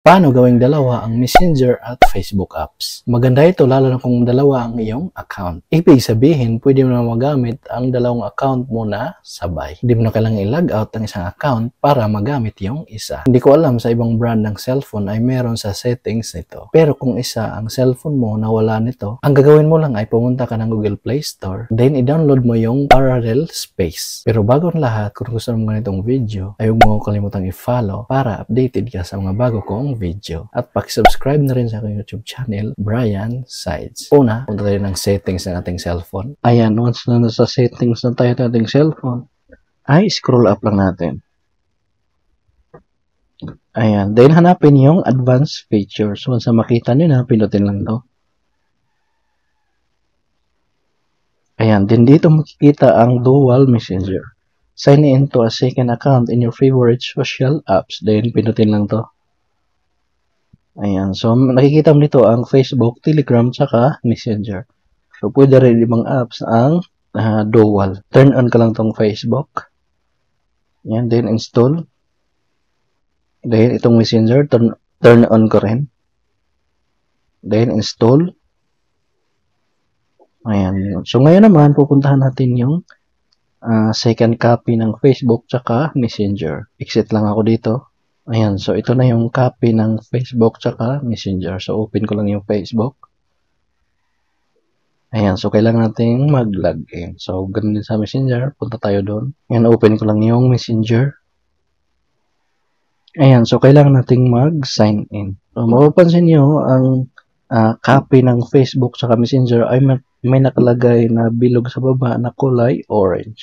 Paano gawing dalawa ang Messenger at Facebook apps? Maganda ito lalo na kung dalawa ang iyong account. Ibig sabihin, pwede mo na magamit ang dalawang account mo na sabay. Hindi mo na kailangan i-log out ang isang account para magamit yung isa. Hindi ko alam sa ibang brand ng cellphone ay meron sa settings nito. Pero kung isa ang cellphone mo na wala nito, ang gagawin mo lang ay pumunta ka ng Google Play Store, then i-download mo yung Parallel Space. Pero bago ang lahat, kung gusto mo ganitong video, ay huwag mo kalimutang i-follow para updated ka sa mga bago kong video. At paki-subscribe na rin sa aking YouTube channel, Brian Sides. Una, punta tayo ng settings ng ating cellphone. Ayan, once na nasa settings na tayo ng ating cellphone, ay scroll up lang natin. Ayan, then hanapin yung advanced features. Once na makita nyo na, pinutin lang to. Ayan, din dito makikita ang dual messenger. Sign in to a second account in your favorite social apps. Then pinutin lang to. Ayan, so nakikita mo dito ang Facebook, Telegram, tsaka Messenger. So pwede rin ibang apps ang dual. Turn on ka lang tong Facebook. Ayan, then install. Then itong Messenger, turn on ko rin. Then install. Ayan, so ngayon naman pupuntahan natin yung second copy ng Facebook tsaka Messenger. Exit lang ako dito. Ayan, so ito na yung copy ng Facebook tsaka Messenger. So open ko lang yung Facebook. Ayan, so kailangan natin mag-login. So ganun din sa Messenger, punta tayo doon. Ayan, open ko lang yung Messenger. Ayan, so kailangan nating mag-sign in. So mapapansin nyo, ang copy ng Facebook tsaka Messenger ay may nakalagay na bilog sa baba na kulay orange.